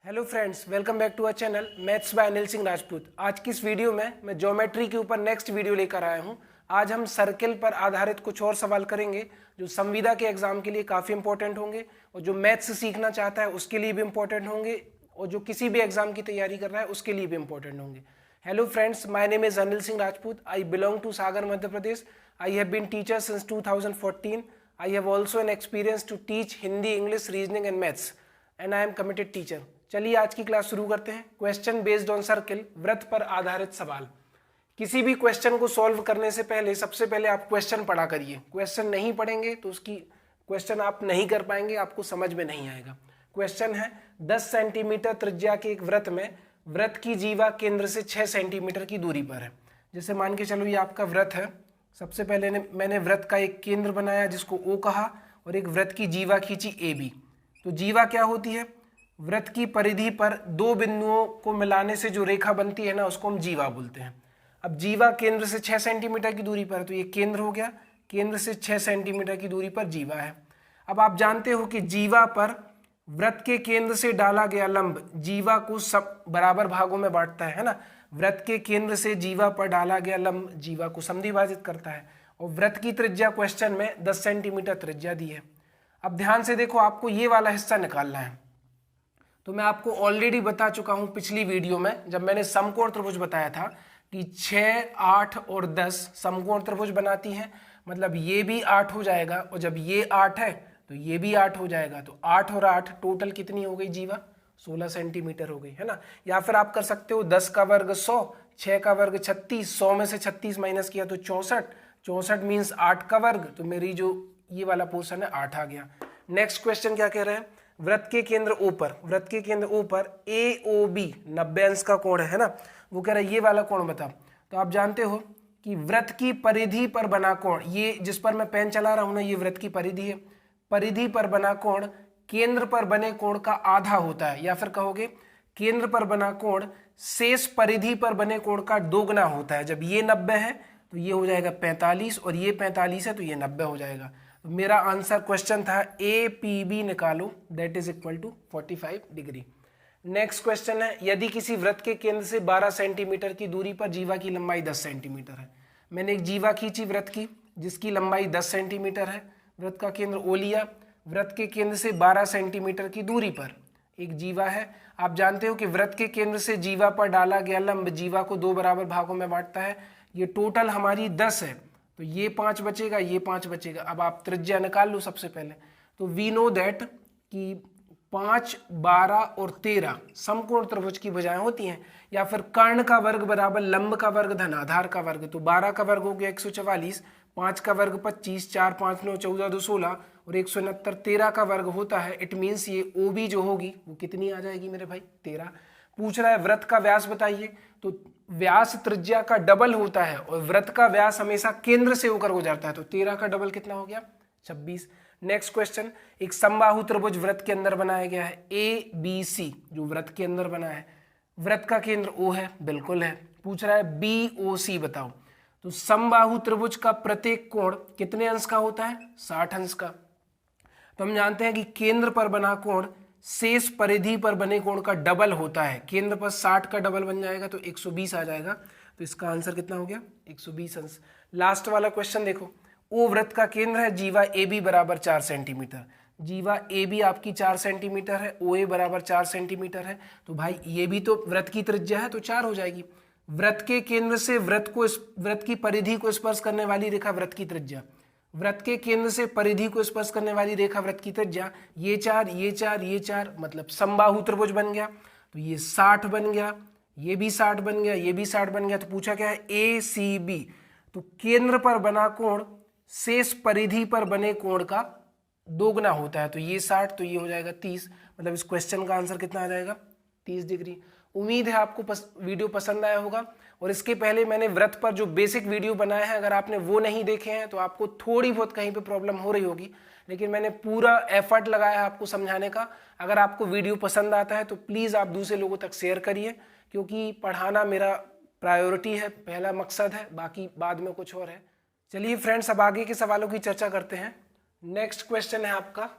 Hello friends, welcome back to our channel maths by Anil Singh Rajput. आज की इस वीडियो में मैं ज्योमेट्री के ऊपर नेक्स्ट वीडियो लेकर आया हूं। आज हम सर्किल पर आधारित कुछ और सवाल करेंगे जो संविदा के एग्जाम के लिए काफ़ी इंपॉर्टेंट होंगे और जो मैथ्स सीखना चाहता है उसके लिए भी इंपॉर्टेंट होंगे और जो किसी भी एग्जाम की तैयारी कर रहा है उसके लिए भी इंपॉर्टेंट होंगे। Hello friends, my name is Anil Singh Rajput. I belong to Sagar, Madhya Pradesh. I have been teacher since 2014. I have also an experience to teach Hindi, English, reasoning and maths and I am committed teacher. चलिए आज की क्लास शुरू करते हैं। Question based on circle, वृत्त पर आधारित सवाल। किसी भी क्वेश्चन को सॉल्व करने से पहले सबसे पहले आप क्वेश्चन पढ़ा करिए। क्वेश्चन नहीं पढ़ेंगे तो उसकी क्वेश्चन आप नहीं कर पाएंगे, आपको समझ में नहीं आएगा। क्वेश्चन है 10 सेंटीमीटर त्रिज्या के एक वृत्त में वृत्त की जीवा केंद्र से 6 सेंटीमीटर की दूरी पर है। जैसे मान के चलो ये आपका वृत्त है। सबसे पहले मैंने वृत्त का एक केंद्र बनाया जिसको O कहा और एक वृत्त की जीवा खींची AB। तो जीवा क्या होती है? वृत्त की परिधि पर दो बिंदुओं को मिलाने से जो रेखा बनती है ना, उसको हम जीवा बोलते हैं। अब जीवा केंद्र से 6 सेंटीमीटर की दूरी पर है तो ये केंद्र हो गया, केंद्र से 6 सेंटीमीटर की दूरी पर जीवा है। अब आप जानते हो कि जीवा पर वृत्त के केंद्र से डाला गया लंब जीवा को सब बराबर भागों में बांटता है ना। वृत्त के केंद्र से जीवा पर डाला गया लंब जीवा को समद्विभाजित करता है और वृत्त की त्रिज्या क्वेश्चन में 10 सेंटीमीटर त्रिज्या दी है। अब ध्यान से देखो, आपको ये वाला हिस्सा निकालना है। तो मैं आपको ऑलरेडी बता चुका हूं पिछली वीडियो में, जब मैंने समकोण त्रिभुज बताया था कि 6, 8 और 10 समकोण त्रिभुज बनाती हैं। मतलब ये भी 8 हो जाएगा और जब ये 8 है तो ये भी 8 हो जाएगा। तो 8 और 8 टोटल कितनी हो गई जीवा? 16 सेंटीमीटर हो गई, है ना। या फिर आप कर सकते हो 10 का वर्ग 100, 6 का वर्ग 36, 100 में से 36 माइनस किया तो 64, 64 मीन्स 8 का वर्ग। तो मेरी जो ये वाला पोर्शन है 8 आ गया। नेक्स्ट क्वेश्चन क्या कह रहे हैं? वृत्त के केंद्र O पर AOB 90 अंश का कोण है ना। वो कह रहा है ये वाला कोण बताओ। तो आप जानते हो कि वृत्त की परिधि पर बना कोण, ये जिस पर मैं पेन चला रहा हूं ना, ये वृत्त की परिधि है। परिधि पर बना कोण केंद्र पर बने कोण का आधा होता है, या फिर कहोगे केंद्र पर बना कोण शेष परिधि पर बने कोण का दोगुना होता है। जब ये 90 है तो ये हो जाएगा 45 और ये 45 है तो ये 90 हो जाएगा। तो मेरा आंसर क्वेश्चन था APB निकालो, that is equal to 45 degree. Next question है, यदि किसी वृत्त के केंद्र से 12 सेंटीमीटर की दूरी पर जीवा की लंबाई 10 सेंटीमीटर है। मैंने एक जीवा खींची वृत्त की जिसकी लंबाई 10 सेंटीमीटर है। वृत्त का केंद्र O लिया। वृत्त के केंद्र से 12 सेंटीमीटर की दूरी पर एक जीवा है। आप जानते हो कि वृत्त के केंद्र से जीवा पर डाला गया लंब जीवा को 2 बराबर भागों में बांटता है। ये टोटल हमारी 10 है तो ये 5 बचेगा, ये 5 बचेगा। अब आप त्रिज्या निकाल लो सबसे पहले। तो वी नो दैट कि 5, 12 और 13 समकोण त्रिभुज की भुजाएं होती हैं। या फिर कर्ण का वर्ग बराबर लंब का वर्ग धन आधार का वर्ग। तो 12 का वर्ग हो गया 144, 5 का वर्ग 25, 4, 5, 9, 14, 2, 16 और 169 13 का वर्ग होता है। इट मीन्स ये OB जो होगी वो कितनी आ जाएगी मेरे भाई? 13। पूछ रहा है वृत्त का व्यास बताइए। तो व्यास त्रिज्या का डबल होता है और वृत्त का व्यास हमेशा केंद्र से होकर गुजरता है। तो 13 का डबल कितना हो गया? 26। नेक्स्ट क्वेश्चन, एक समबाहु त्रिभुज वृत्त के अंदर बनाया गया है ABC, जो वृत्त के अंदर बना है। वृत्त का केंद्र O है, बिल्कुल है। पूछ रहा है BOC बताओ। तो समबाहु त्रिभुज का प्रत्येक कोण कितने अंश का होता है? 60 अंश का। तो हम जानते हैं कि केंद्र पर बना कोण शेष परिधि पर बने कोण का डबल होता है। केंद्र पर 60 का डबल बन जाएगा तो 120 आ जाएगा। तो इसका आंसर कितना हो गया? 120 अंश। लास्ट वाला क्वेश्चन देखो, O वृत्त का केंद्र है, जीवा AB बराबर 4 सेंटीमीटर। जीवा AB आपकी 4 सेंटीमीटर है, OA बराबर 4 सेंटीमीटर है। तो भाई ये भी तो वृत्त की त्रिज्या है तो 4 हो जाएगी। वृत्त के केंद्र से वृत्त की परिधि को स्पर्श करने वाली रेखा वृत्त की त्रिज्या। वृत्त के केंद्र से परिधि को स्पर्श करने वाली रेखा वृत्त की त्रिज्या। ये 4, ये 4, ये 4, मतलब समबाहु त्रिभुज बन गया। तो ये 60 बन गया, ये भी 60 बन गया, ये भी 60 बन गया। तो पूछा क्या है? ACB। तो केंद्र पर बना कोण शेष परिधि पर बने कोण का दोगुना होता है। तो ये 60 तो ये हो जाएगा 30। मतलब इस क्वेश्चन का आंसर कितना आ जाएगा? 30 डिग्री। उम्मीद है आपको वीडियो पसंद आया होगा। और इसके पहले मैंने वृत्त पर जो बेसिक वीडियो बनाया है, अगर आपने वो नहीं देखे हैं तो आपको थोड़ी बहुत कहीं पे प्रॉब्लम हो रही होगी, लेकिन मैंने पूरा एफर्ट लगाया है आपको समझाने का। अगर आपको वीडियो पसंद आता है तो प्लीज़ आप दूसरे लोगों तक शेयर करिए, क्योंकि पढ़ाना मेरा प्रायोरिटी है, पहला मकसद है, बाकी बाद में कुछ और है। चलिए फ्रेंड्स, अब आगे के सवालों की चर्चा करते हैं। नेक्स्ट क्वेश्चन है आपका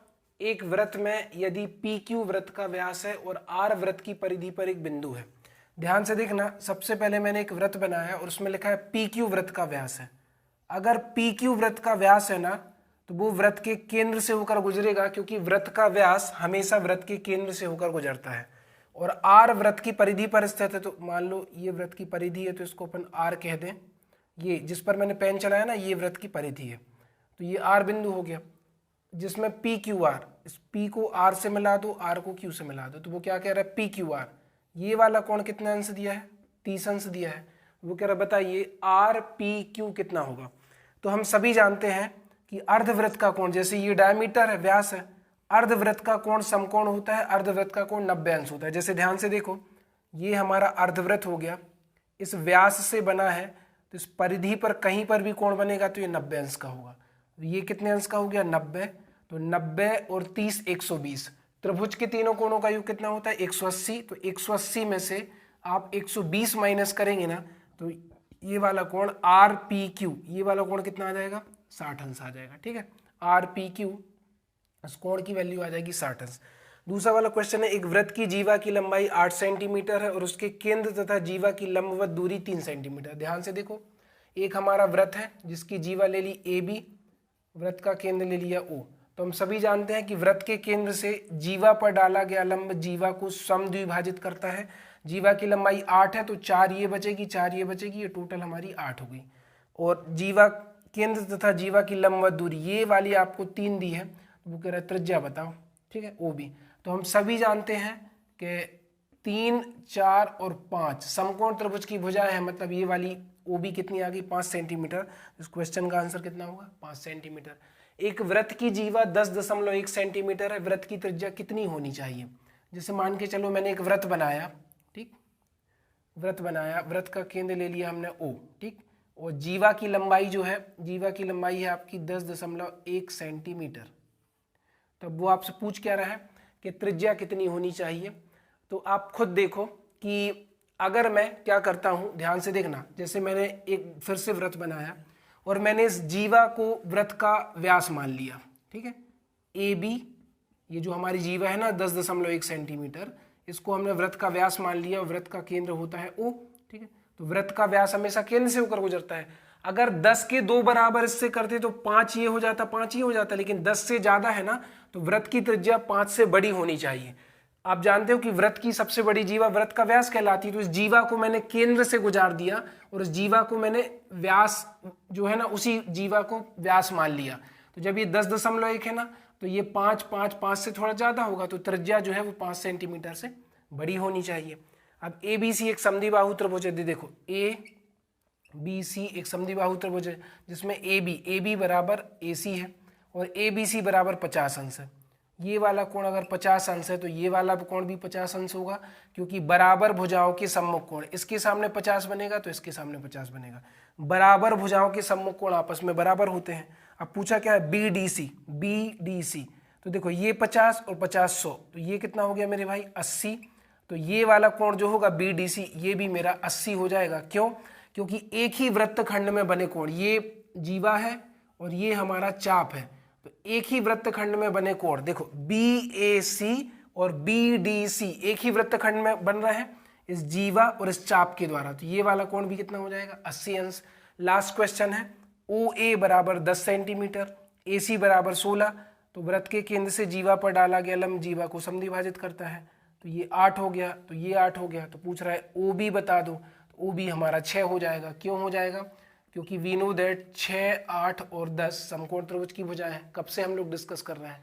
एक वृत्त में यदि PQ वृत्त का व्यास है और R वृत्त की परिधि पर एक बिंदु है। ध्यान से देखना, सबसे पहले मैंने एक वृत्त बनाया और उसमें लिखा है PQ वृत्त का व्यास है। अगर PQ वृत्त का व्यास है ना, तो वो वृत्त के केंद्र से होकर गुजरेगा, क्योंकि वृत्त का व्यास हमेशा वृत्त के केंद्र से होकर गुजरता है। और R वृत्त की परिधि पर स्थित है, तो मान लो ये वृत्त की परिधि है, तो इसको अपन R कह दें। ये जिस पर मैंने पेन चलाया ना, ये वृत्त की परिधि है, तो ये R बिंदु हो गया, जिसमें PQR, इस P को R से मिला दो, R को Q से मिला दो, तो वो क्या कह रहा है, PQR। ये वाला कोण कितना अंश दिया है, 30 अंश दिया है। वो कह रहा है बताइए RPQ कितना होगा। तो हम सभी जानते हैं कि अर्धवृत्त का कोण, जैसे ये डायमीटर है, व्यास है, अर्धवृत्त का कोण समकोण होता है, अर्धवृत्त का कोण 90 अंश होता है। जैसे ध्यान से देखो, ये हमारा अर्धवृत्त हो गया, इस व्यास से बना है, तो इस परिधि पर कहीं पर भी कोण बनेगा तो ये 90 अंश का होगा। ये कितने अंश का हो गया, 90। तो 90 और 30 120। त्रिभुज के तीनों कोणों का योग कितना होता है, 180। तो 180 में से आप 120 माइनस करेंगे ना, तो ये वाला कोण RPQ, ये वाला कोण कितना आ जाएगा, 60 अंश आ जाएगा। ठीक है, RPQ, इस कोण की वैल्यू आ जाएगी 60 अंश। दूसरा वाला क्वेश्चन है, एक वृत्त की जीवा की लंबाई 8 सेंटीमीटर है और उसके केंद्र तथा जीवा की लंबवत दूरी 3 सेंटीमीटर। ध्यान से देखो, एक हमारा वृत्त है जिसकी जीवा ले ली AB, वृत्त का केंद्र ले लिया O। तो हम सभी जानते हैं कि वृत्त के केंद्र से जीवा पर डाला गया लंब जीवा को समद्विभाजित करता है। जीवा की लंबाई 8 है, तो 4 ये बचेगी, 4 ये बचेगी, ये टोटल हमारी 8 हो गई। और जीवा केंद्र तथा जीवा की लंबवत दूरी ये वाली आपको 3 दी है, तो वो कह रहा है त्रिज्या बताओ। ठीक है, OB। तो हम सभी जानते हैं कि 3, 4 और 5 समकोण त्रिभुज की भुजाएं हैं, मतलब ये वाली OB कितनी आ गई, 5 सेंटीमीटर। इस क्वेश्चन का आंसर कितना होगा, 5 सेंटीमीटर। एक वृत्त की जीवा 10.1 सेंटीमीटर है, वृत्त की त्रिज्या कितनी होनी चाहिए। जैसे मान के चलो मैंने एक वृत्त बनाया, ठीक, वृत्त बनाया, वृत्त का केंद्र ले लिया हमने O, ठीक, और जीवा की लंबाई जो है, जीवा की लंबाई है आपकी 10.1 सेंटीमीटर। तब वो आपसे पूछ क्या रहा है कि त्रिज्या कितनी होनी चाहिए। तो आप खुद देखो कि अगर मैं क्या करता हूं, ध्यान से देखना, जैसे मैंने एक फिर से वृत्त बनाया और मैंने इस जीवा को वृत्त का व्यास मान लिया। ठीक है, AB, ये जो हमारी जीवा है ना 10.1 सेंटीमीटर, इसको हमने वृत्त का व्यास मान लिया और वृत्त का केंद्र होता है O। ठीक है, तो वृत्त का व्यास हमेशा केंद्र से होकर गुजरता है। अगर 10 के 2 बराबर इससे करते तो 5 ये हो जाता, 5 ये हो जाता, लेकिन 10 से ज्यादा है ना, तो वृत्त की त्रिज्या 5 से बड़ी होनी चाहिए। आप जानते हो कि वृत्त की सबसे बड़ी जीवा वृत्त का व्यास कहलाती है। तो इस जीवा को मैंने केंद्र से गुजार दिया और इस जीवा को मैंने व्यास जो है ना, उसी जीवा को व्यास मान लिया। तो जब ये 10.1 है ना, तो ये 5 से थोड़ा ज्यादा होगा, तो त्रिज्या जो है वो 5 सेंटीमीटर से बड़ी होनी चाहिए। अब ABC एक समद्विबाहु त्रिभुज है, देखो ABC एक समद्विबाहु त्रिभुज है जिसमें AB बराबर AC है और ABC बराबर 50 अंश है। ये वाला कोण अगर 50 अंश है तो ये वाला कोण भी 50 अंश होगा, क्योंकि बराबर भुजाओं के सम्मुख कोण, इसके सामने 50 बनेगा तो इसके सामने 50 बनेगा। बराबर भुजाओं के सम्मुख कोण आपस में बराबर होते हैं। अब पूछा क्या है, BDC, तो देखो ये 50 और 50 100, तो ये कितना हो गया मेरे भाई, 80। तो ये वाला कोण जो होगा BDC, ये भी मेरा 80 हो जाएगा। क्यों, क्योंकि एक ही वृत्तखंड में बने कोण, ये जीवा है और ये हमारा चाप है, तो एक ही वृत्तखंड में बने कोण, देखो BAC और BDC एक ही वृत्तखंड में बन रहे हैं इस जीवा और इस चाप के द्वारा, तो ये वाला कोण भी कितना हो जाएगा, 80 अंश। लास्ट क्वेश्चन है, OA बराबर 10 सेंटीमीटर, AC बराबर 16, तो वृत्त के केंद्र से जीवा पर डाला गया लंब जीवा को समद्विभाजित करता है, तो ये 8 हो गया, तो ये 8 हो गया। तो पूछ रहा है OB बता दो, तो OB हमारा 6 हो जाएगा। क्यों हो जाएगा, क्योंकि वी नो दैट 6, 8 और 10 समकोण त्रिभुज की भुजाएं हैं। कब से हम लोग डिस्कस कर रहे हैं।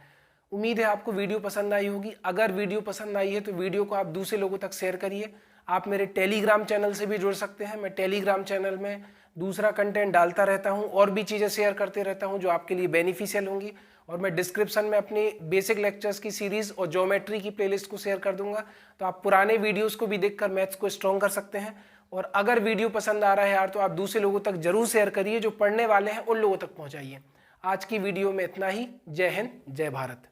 उम्मीद है आपको वीडियो पसंद आई होगी। अगर वीडियो पसंद आई है तो वीडियो को आप दूसरे लोगों तक शेयर करिए। आप मेरे टेलीग्राम चैनल से भी जुड़ सकते हैं। मैं टेलीग्राम चैनल में दूसरा कंटेंट डालता रहता हूं और भी चीज़ें शेयर करते रहता हूं जो आपके लिए बेनिफिशियल होंगी। और मैं डिस्क्रिप्शन में अपनी बेसिक लेक्चर्स की सीरीज और ज्योमेट्री की प्लेलिस्ट को शेयर कर दूंगा, तो आप पुराने वीडियोस को भी देखकर मैथ्स को स्ट्रॉन्ग कर सकते हैं। और अगर वीडियो पसंद आ रहा है यार, तो आप दूसरे लोगों तक जरूर शेयर करिए, जो पढ़ने वाले हैं उन लोगों तक पहुंचाइए। आज की वीडियो में इतना ही। जय हिंद, जय भारत।